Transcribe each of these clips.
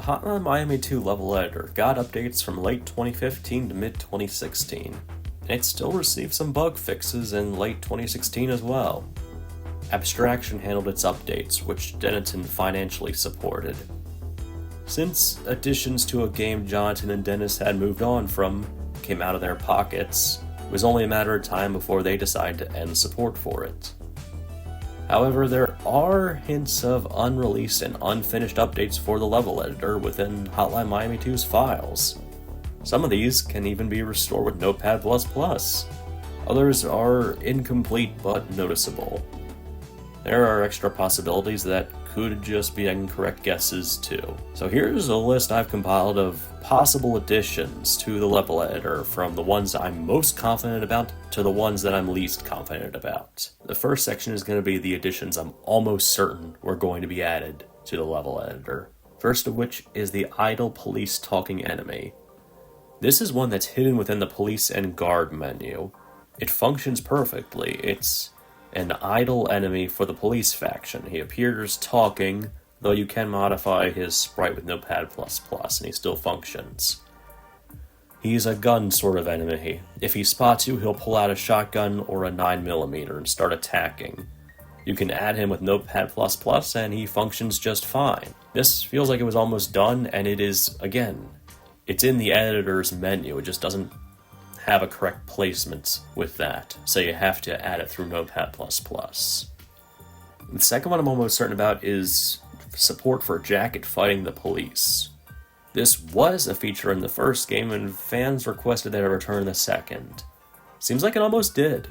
The Hotline Miami 2 level editor got updates from late 2015 to mid-2016, and it still received some bug fixes in late 2016 as well. Abstraction handled its updates, which Dennaton financially supported. Since additions to a game Jonathan and Dennis had moved on from came out of their pockets, it was only a matter of time before they decided to end support for it. However, there are hints of unreleased and unfinished updates for the level editor within Hotline Miami 2's files. Some of these can even be restored with Notepad++. Others are incomplete but noticeable. There are extra possibilities that could just be incorrect guesses too. So here's a list I've compiled of possible additions to the level editor, from the ones I'm most confident about to the ones that I'm least confident about. The first section is going to be the additions I'm almost certain were going to be added to the level editor. First of which is the idle police talking enemy. This is one that's hidden within the police and guard menu. It functions perfectly. It's an idle enemy for the police faction. He appears talking, though you can modify his sprite with Notepad++, and he still functions. He's a gun sort of enemy. If he spots you, he'll pull out a shotgun or a 9mm and start attacking. You can add him with Notepad++, and he functions just fine. This feels like it was almost done, and it is, again, it's in the editor's menu. It just doesn't have a correct placement with that, so you have to add it through Notepad++. The second one I'm almost certain about is support for Jacket fighting the police. This was a feature in the first game, and fans requested that it return in the second. Seems like it almost did.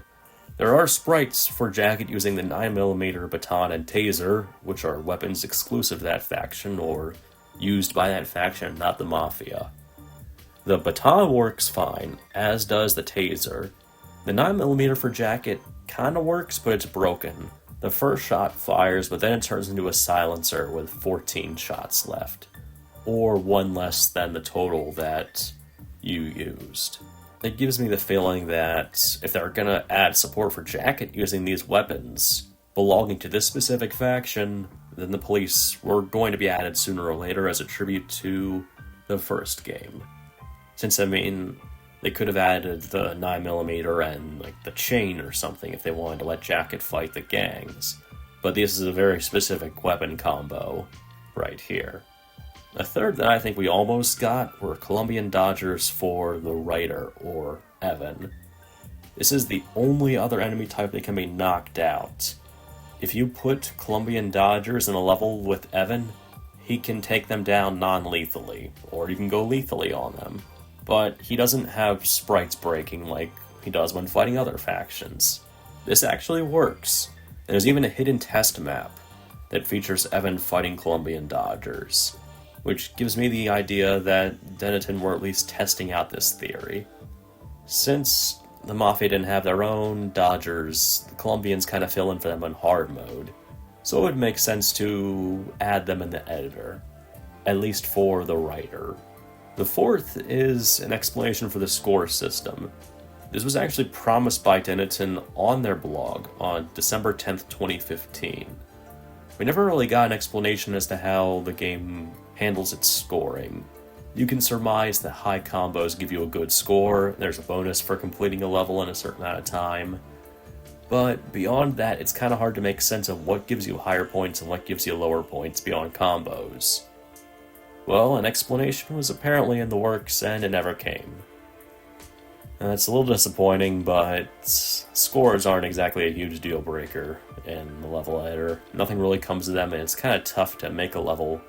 There are sprites for Jacket using the 9mm baton and taser, which are weapons exclusive to that faction, or used by that faction, not the Mafia. The baton works fine, as does the taser. The 9mm for Jacket kinda works, but it's broken. The first shot fires, but then it turns into a silencer with 14 shots left, or one less than the total that you used. It gives me the feeling that if they're gonna add support for Jacket using these weapons belonging to this specific faction, then the police were going to be added sooner or later as a tribute to the first game. Since, I mean, they could have added the 9mm and, like, the chain or something if they wanted to let Jacket fight the gangs. But this is a very specific weapon combo right here. A third that I think we almost got were Colombian Dodgers for the writer, or Evan. This is the only other enemy type that can be knocked out. If you put Colombian Dodgers in a level with Evan, he can take them down non-lethally, or you can go lethally on them. But he doesn't have sprites breaking like he does when fighting other factions. This actually works. And there's even a hidden test map that features Evan fighting Colombian Dodgers, which gives me the idea that Dennaton were at least testing out this theory. Since the Mafia didn't have their own Dodgers, the Colombians kind of fill in for them in hard mode, so it would make sense to add them in the editor, at least for the writer. The fourth is an explanation for the score system. This was actually promised by Dennaton on their blog on December 10th, 2015. We never really got an explanation as to how the game handles its scoring. You can surmise that high combos give you a good score, there's a bonus for completing a level in a certain amount of time, but beyond that, it's kind of hard to make sense of what gives you higher points and what gives you lower points beyond combos. Well, an explanation was apparently in the works, and it never came. It's a little disappointing, but scores aren't exactly a huge deal breaker in the level editor. Nothing really comes to them, and it's kind of tough to make a level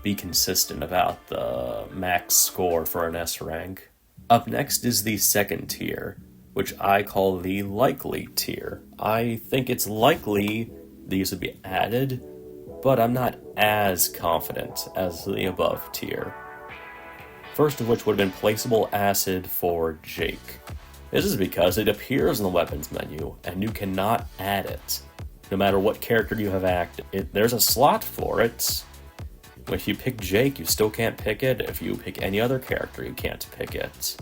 be consistent about the max score for an S rank. Up next is the second tier, which I call the likely tier. I think it's likely these would be added, but I'm not as confident as the above tier. First of which would have been placeable acid for Jake. This is because it appears in the weapons menu, and you cannot add it. No matter what character you have active, there's a slot for it. If you pick Jake, you still can't pick it. If you pick any other character, you can't pick it.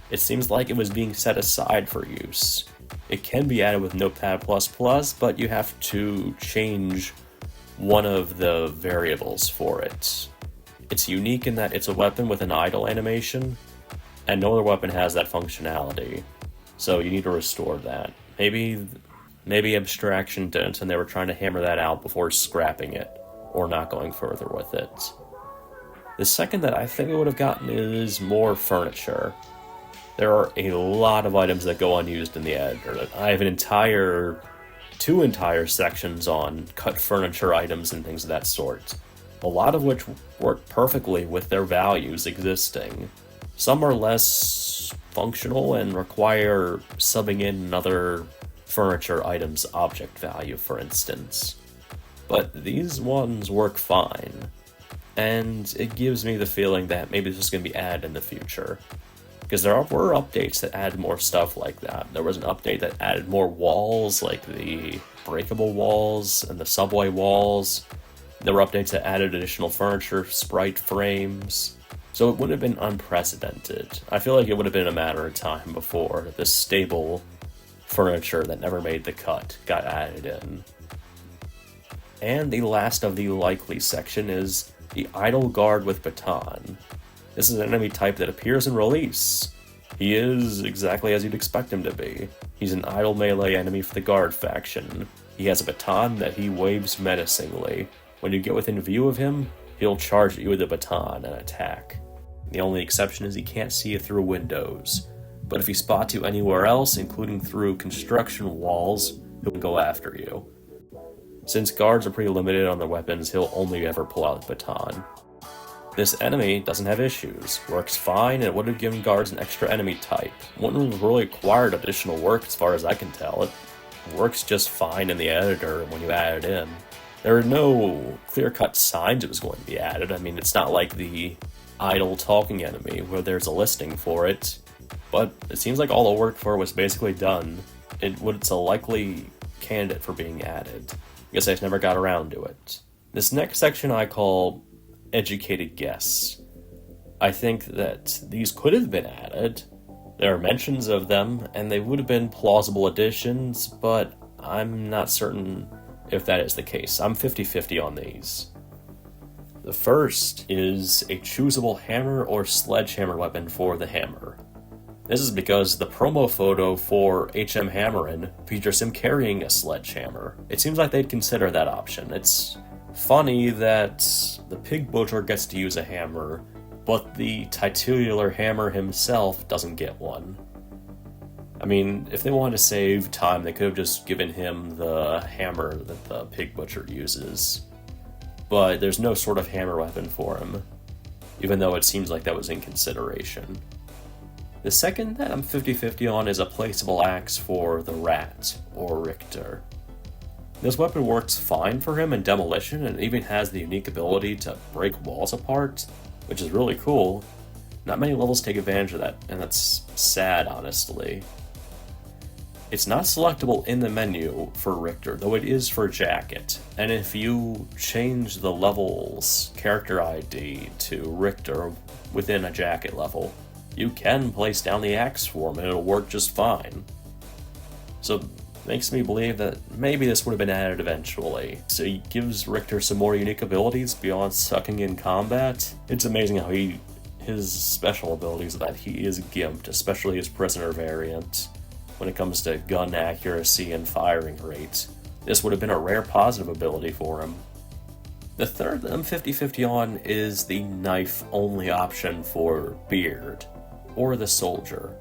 It seems like it was being set aside for use. It can be added with Notepad++, but you have to change one of the variables for it. It's unique in that it's a weapon with an idle animation, and no other weapon has that functionality. So you need to restore that. Maybe Abstraction didn't, and they were trying to hammer that out before scrapping it, or not going further with it. The second that I think it would have gotten is more furniture. There are a lot of items that go unused in the editor. I have two entire sections on cut furniture items and things of that sort, a lot of which work perfectly with their values existing. Some are less functional and require subbing in another furniture item's object value, for instance. But these ones work fine, and it gives me the feeling that maybe this is going to be added in the future. Because there were updates that added more stuff like that. There was an update that added more walls, like the breakable walls and the subway walls. There were updates that added additional furniture, sprite frames. So it would have been unprecedented. I feel like it would have been a matter of time before this stable furniture that never made the cut got added in. And the last of the likely section is the idle guard with baton. This is an enemy type that appears in release. He is exactly as you'd expect him to be. He's an idle melee enemy for the guard faction. He has a baton that he waves menacingly. When you get within view of him, he'll charge at you with a baton and attack. The only exception is he can't see you through windows. But if he spots you anywhere else, including through construction walls, he'll go after you. Since guards are pretty limited on their weapons, he'll only ever pull out the baton. This enemy doesn't have issues, works fine, and it would have given guards an extra enemy type. Wouldn't have really required additional work as far as I can tell. It works just fine in the editor when you add it in. There are no clear-cut signs it was going to be added. I mean, it's not like the idle talking enemy where there's a listing for it, but it seems like all the work for it was basically done. It's a likely candidate for being added. I guess I just never got around to it. This next section I call educated guess. I think that these could have been added. There are mentions of them, and they would have been plausible additions, but I'm not certain if that is the case. I'm 50-50 on these. The first is a choosable hammer or sledgehammer weapon for the hammer. This is because the promo photo for HM Hammerin features him carrying a sledgehammer. It seems like they'd consider that option. It's funny that the pig butcher gets to use a hammer, but the titular hammer himself doesn't get one. I mean, if they wanted to save time, they could have just given him the hammer that the pig butcher uses. But there's no sort of hammer weapon for him, even though it seems like that was in consideration. The second that I'm 50-50 on is a placeable axe for the Rat, or Richter. This weapon works fine for him in demolition, and it even has the unique ability to break walls apart, which is really cool. Not many levels take advantage of that, and that's sad, honestly. It's not selectable in the menu for Richter, though it is for Jacket, and if you change the level's character ID to Richter within a Jacket level, you can place down the axe for him and it'll work just fine. So makes me believe that maybe this would have been added eventually. So he gives Richter some more unique abilities beyond sucking in combat. It's amazing how his special abilities that he is gimped, especially his prisoner variant, when it comes to gun accuracy and firing rate. This would have been a rare positive ability for him. The third that I'm 50-50 on is the knife-only option for Beard, or the Soldier.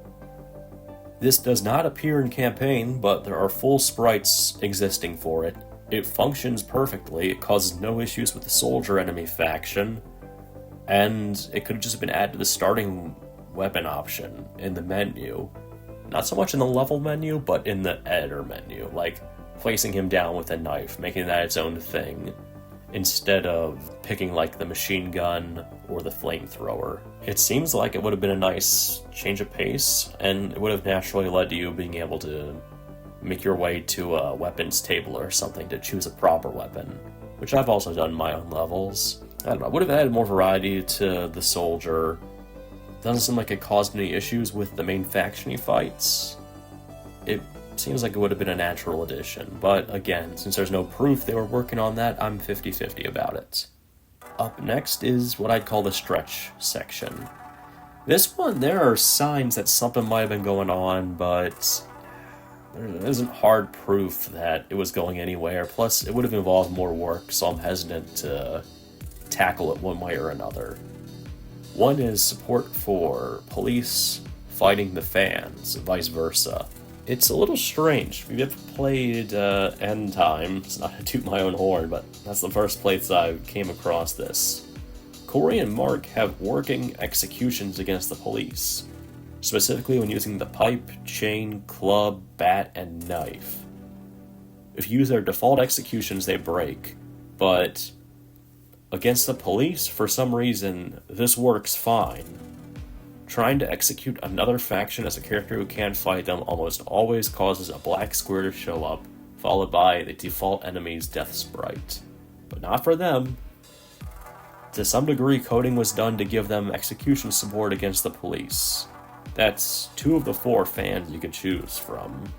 This does not appear in campaign, but there are full sprites existing for it. It functions perfectly, it causes no issues with the Soldier enemy faction, and it could have just been added to the starting weapon option in the menu. Not so much in the level menu, but in the editor menu, like placing him down with a knife, making that its own thing, instead of picking like the machine gun or the flamethrower. It seems like it would have been a nice change of pace, and it would have naturally led to you being able to make your way to a weapons table or something to choose a proper weapon, which I've also done in my own levels. I don't know, I would have added more variety to the Soldier. Doesn't seem like it caused any issues with the main faction he fights. It seems like it would have been a natural addition, but again, since there's no proof they were working on that, I'm 50-50 about it. Up next is what I'd call the stretch section. This one, there are signs that something might have been going on, but there isn't hard proof that it was going anywhere. Plus, it would have involved more work, so I'm hesitant to tackle it one way or another. One is support for police fighting the fans, vice versa. It's a little strange. If you've ever played End Times, not to toot my own horn, but that's the first place I came across this. Corey and Mark have working executions against the police, specifically when using the pipe, chain, club, bat, and knife. If you use their default executions, they break, but against the police, for some reason, this works fine. Trying to execute another faction as a character who can't fight them almost always causes a black square to show up, followed by the default enemy's death sprite. But not for them. To some degree, coding was done to give them execution support against the police. That's 2 of the 4 fans you could choose from.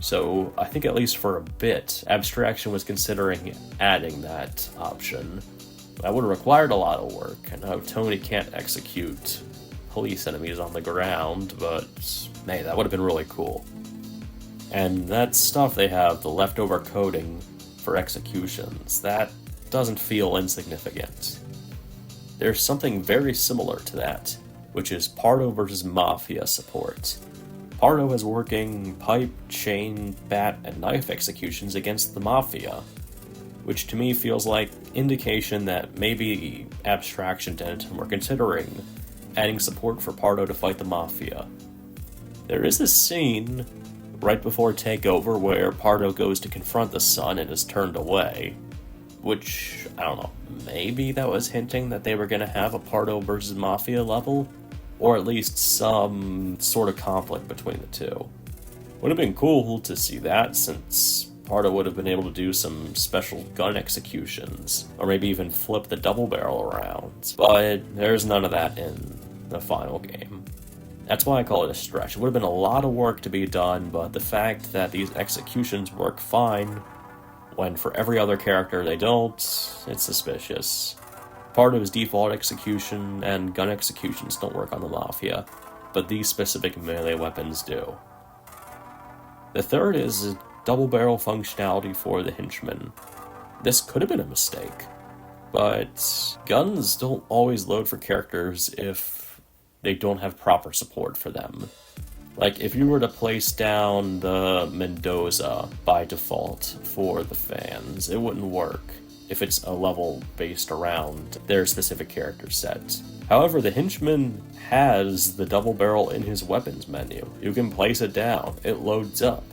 So I think at least for a bit, Abstraction was considering adding that option. That would have required a lot of work. I know Tony can't execute police enemies on the ground, but man, that would have been really cool. And that stuff they have, the leftover coding for executions, that doesn't feel insignificant. There's something very similar to that, which is Pardo versus Mafia support. Pardo is working pipe, chain, bat, and knife executions against the Mafia, which to me feels like indication that maybe Abstraction Dennaton were considering adding support for Pardo to fight the Mafia. There is a scene right before takeover where Pardo goes to confront the Sun and is turned away, which, I don't know, maybe that was hinting that they were going to have a Pardo versus Mafia level, or at least some sort of conflict between the two. Would have been cool to see that, since Pardo would have been able to do some special gun executions, or maybe even flip the double barrel around, but there's none of that in the final game. That's why I call it a stretch. It would have been a lot of work to be done, but the fact that these executions work fine, when for every other character they don't, it's suspicious. Pardo's default execution and gun executions don't work on the Mafia, but these specific melee weapons do. The third is double barrel functionality for the henchmen. This could have been a mistake, but guns don't always load for characters if they don't have proper support for them. Like, if you were to place down the Mendoza by default for the fans, it wouldn't work if it's a level based around their specific character set. However, the henchman has the double barrel in his weapons menu. You can place it down, it loads up.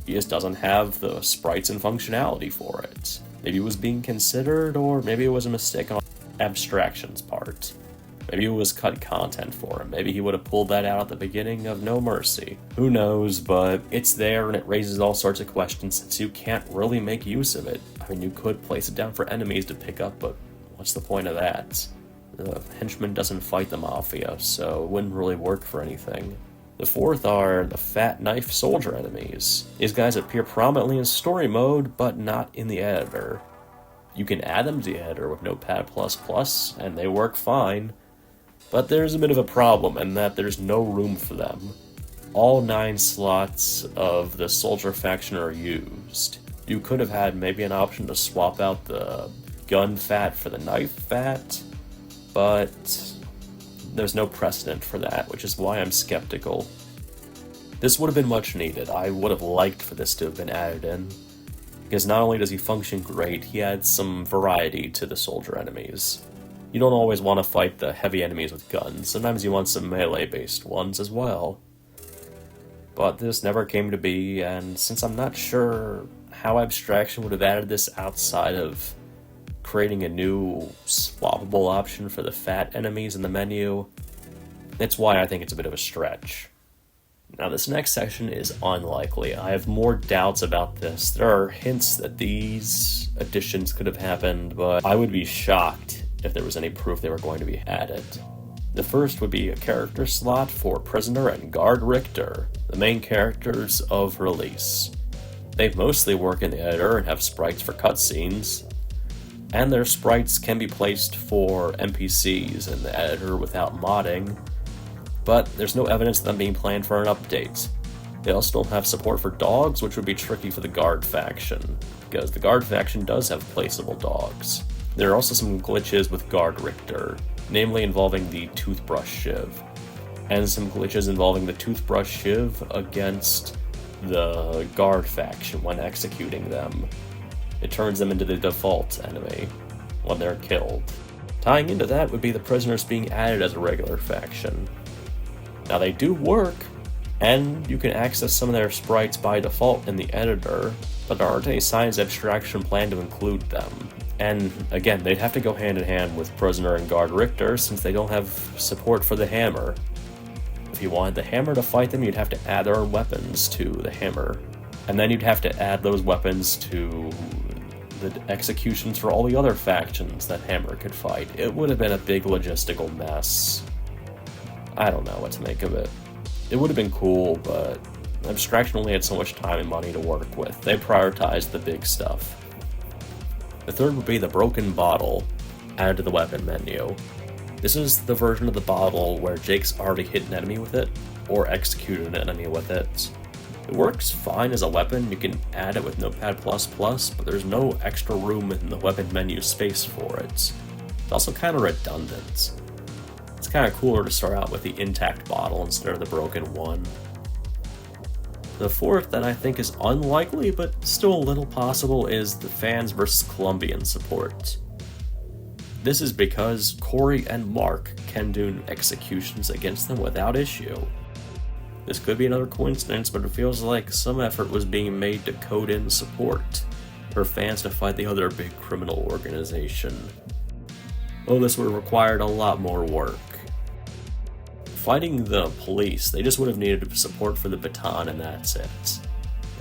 He just doesn't have the sprites and functionality for it. Maybe it was being considered, or maybe it was a mistake on Abstraction's part. Maybe it was cut content for him. Maybe he would have pulled that out at the beginning of No Mercy. Who knows, but it's there and it raises all sorts of questions since you can't really make use of it. I mean, you could place it down for enemies to pick up, but what's the point of that? The henchman doesn't fight the Mafia, so it wouldn't really work for anything. The fourth are the fat knife soldier enemies. These guys appear prominently in story mode, but not in the editor. You can add them to the editor with Notepad++, and they work fine. But there's a bit of a problem in that there's no room for them. All 9 slots of the soldier faction are used. You could have had maybe an option to swap out the gun fat for the knife fat, but there's no precedent for that, which is why I'm skeptical. This would have been much needed. I would have liked for this to have been added in, because not only does he function great, he adds some variety to the soldier enemies. You don't always want to fight the heavy enemies with guns, sometimes you want some melee-based ones as well. But this never came to be, and since I'm not sure how Abstraction would have added this outside of creating a new swappable option for the fat enemies in the menu, that's why I think it's a bit of a stretch. Now this next section is unlikely. I have more doubts about this. There are hints that these additions could have happened, but I would be shocked if there was any proof they were going to be added. The first would be a character slot for Prisoner and Guard Richter, the main characters of Release. They mostly work in the editor and have sprites for cutscenes. and their sprites can be placed for NPCs in the editor without modding, but there's no evidence of them being planned for an update. They also don't have support for dogs, which would be tricky for the Guard faction, because the Guard faction does have placeable dogs. There are also some glitches with Guard Richter, namely involving the toothbrush shiv, and some glitches involving the toothbrush shiv against the Guard faction when executing them. It turns them into the default enemy when they're killed. Tying into that would be the prisoners being added as a regular faction. Now they do work, and you can access some of their sprites by default in the editor, but there aren't any signs of Abstraction plan to include them. And again, they'd have to go hand in hand with Prisoner and Guard Richter since they don't have support for the hammer. If you wanted the hammer to fight them, you'd have to add their own weapons to the hammer. And then you'd have to add those weapons to the executions for all the other factions that hammer could fight. It would have been a big logistical mess. I don't know what to make of it. It would have been cool, but Abstraction only had so much time and money to work with. They prioritized the big stuff. The third would be the broken bottle, added to the weapon menu. This is the version of the bottle where Jake's already hit an enemy with it, or executed an enemy with it. It works fine as a weapon, you can add it with Notepad++, but there's no extra room in the weapon menu space for it. It's also kind of redundant. It's kind of cooler to start out with the intact bottle instead of the broken one. The fourth, that I think is unlikely, but still a little possible, is the fans versus Colombian support. This is because Corey and Mark can do executions against them without issue. This could be another coincidence, but it feels like some effort was being made to code in support for fans to fight the other big criminal organization. Though this would have required a lot more work. Fighting the police, they just would have needed support for the baton and that's it.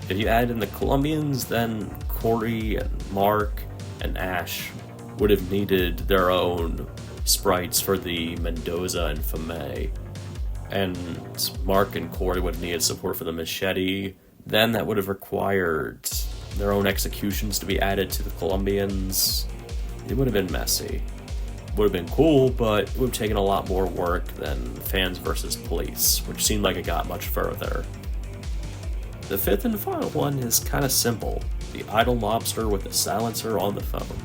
If you add in the Colombians, then Corey and Mark and Ash would have needed their own sprites for the Mendoza and Fame. And Mark and Corey would have needed support for the machete. Then that would have required their own executions to be added to the Colombians. It would have been messy. Would have been cool, but it would have taken a lot more work than fans versus police, which seemed like it got much further. The fifth and final one is kind of simple. The idle mobster with a silencer on the phone.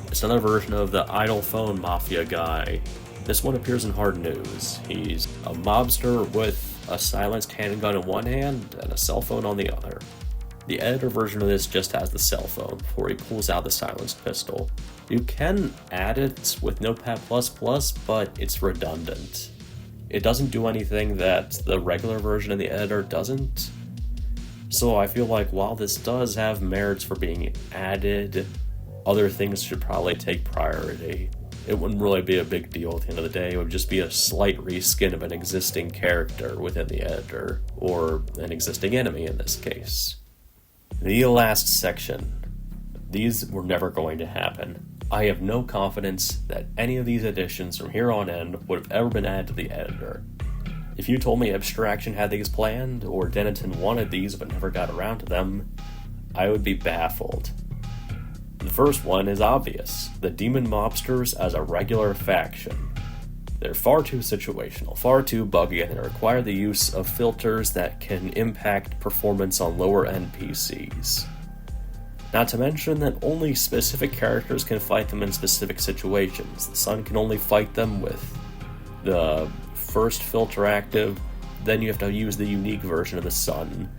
It's another version of the idle phone Mafia guy. This one appears in Hard News. He's a mobster with a silenced handgun in one hand and a cell phone on the other. The editor version of this just has the cell phone before he pulls out the silenced pistol. You can add it with Notepad++, but it's redundant. It doesn't do anything that the regular version of the editor doesn't. So I feel like while this does have merits for being added, other things should probably take priority. It wouldn't really be a big deal at the end of the day. It would just be a slight reskin of an existing character within the editor, or an existing enemy in this case. The last section. These were never going to happen. I have no confidence that any of these additions from here on in would have ever been added to the editor. If you told me Abstraction had these planned, or Dennaton wanted these but never got around to them, I would be baffled. The first one is obvious. The Demon Mobsters as a regular faction. They're far too situational, far too buggy, and they require the use of filters that can impact performance on lower NPCs. Not to mention that only specific characters can fight them in specific situations. The Sun can only fight them with the first filter active, then you have to use the unique version of the Sun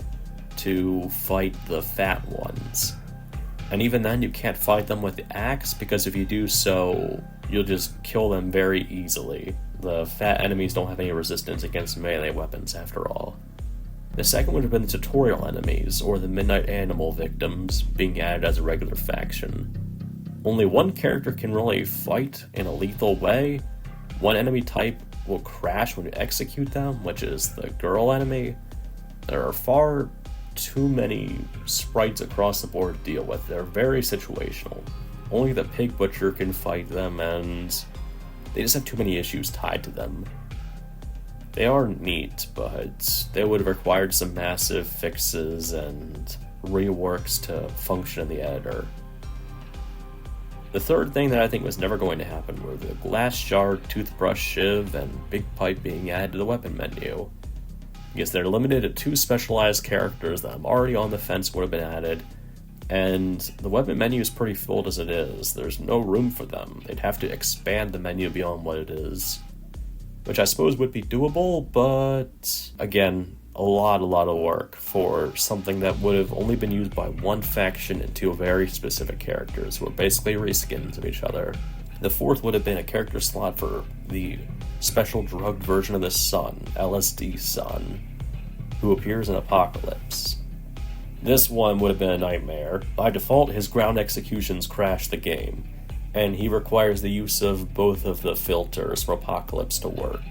to fight the fat ones. And even then you can't fight them with the axe, because if you do so, you'll just kill them very easily. The fat enemies don't have any resistance against melee weapons after all. The second would have been the tutorial enemies, or the Midnight Animal victims, being added as a regular faction. Only one character can really fight in a lethal way. One enemy type will crash when you execute them, which is the girl enemy. There are far too many sprites across the board to deal with. They're very situational. Only the Pig Butcher can fight them, and they just have too many issues tied to them. They are neat, but they would have required some massive fixes and reworks to function in the editor. The third thing that I think was never going to happen were the glass jar, toothbrush, shiv, and big pipe being added to the weapon menu. Because they're limited to 2 specialized characters that I'm already on the fence would have been added, and the weapon menu is pretty filled as it is. There's no room for them. They'd have to expand the menu beyond what it is, which I suppose would be doable, but again, a lot of work for something that would have only been used by one faction and 2 very specific characters who are basically reskins of each other. The fourth would have been a character slot for the special drugged version of the Sun, LSD Sun, who appears in Apocalypse. This one would have been a nightmare. By default, his ground executions crash the game, and he requires the use of both of the filters for Apocalypse to work.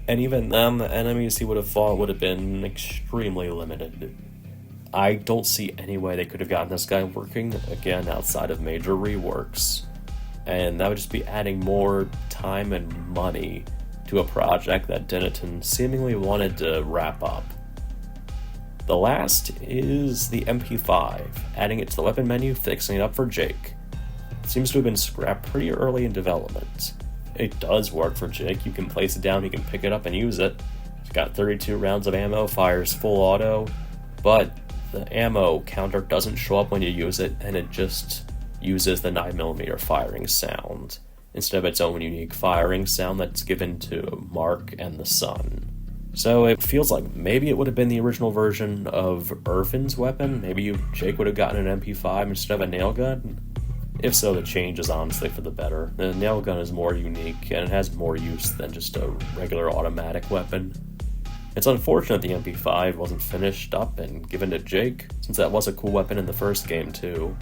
And even then, the enemies he would have fought would have been extremely limited. I don't see any way they could have gotten this guy working, again, outside of major reworks. And that would just be adding more time and money to a project that Dennaton seemingly wanted to wrap up. The last is the MP5, adding it to the weapon menu, fixing it up for Jake. It seems to have been scrapped pretty early in development. It does work for Jake. You can place it down, you can pick it up and use it. It's got 32 rounds of ammo, fires full auto, but the ammo counter doesn't show up when you use it, and it just uses the 9mm firing sound, instead of its own unique firing sound that's given to Mark and the Sun. So it feels like maybe it would have been the original version of Irvin's weapon. Maybe Jake would have gotten an MP5 instead of a nail gun. If so, the change is honestly for the better. The nail gun is more unique, and it has more use than just a regular automatic weapon. It's unfortunate the MP5 wasn't finished up and given to Jake, since that was a cool weapon in the first game too.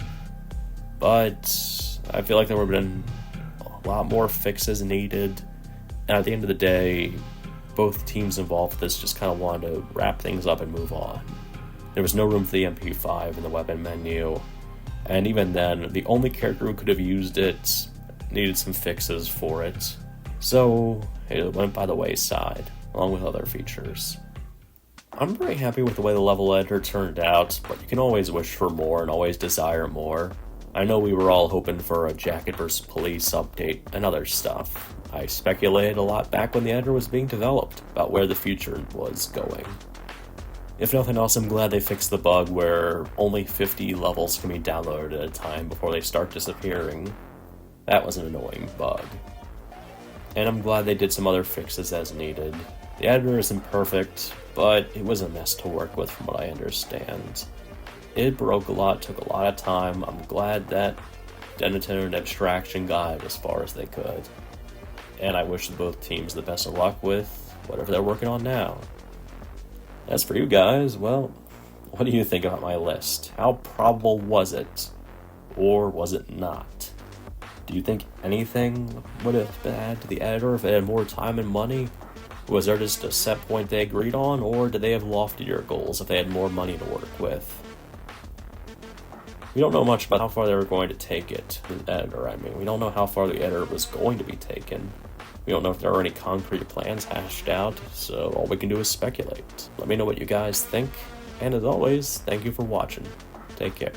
But I feel like there would have been a lot more fixes needed, and at the end of the day, both teams involved with this just kind of wanted to wrap things up and move on. There was no room for the MP5 in the weapon menu, and even then, the only character who could have used it needed some fixes for it, so it went by the wayside, along with other features. I'm very happy with the way the level editor turned out, but you can always wish for more and always desire more. I know we were all hoping for a Jacket vs. Police update and other stuff. I speculated a lot back when the editor was being developed about where the future was going. If nothing else, I'm glad they fixed the bug where only 50 levels can be downloaded at a time before they start disappearing. That was an annoying bug. And I'm glad they did some other fixes as needed. The editor isn't perfect, but it was a mess to work with from what I understand. It broke a lot, took a lot of time. I'm glad that Dennaton and Abstraction got it as far as they could. And I wish both teams the best of luck with whatever they're working on now. As for you guys, well, what do you think about my list? How probable was it? Or was it not? Do you think anything would have been added to the editor if it had more time and money? Was there just a set point they agreed on, or did they have loftier goals if they had more money to work with? We don't know much about how far they were going to take it, the editor, I mean. We don't know how far the editor was going to be taken. We don't know if there are any concrete plans hashed out, so all we can do is speculate. Let me know what you guys think, and as always, thank you for watching. Take care.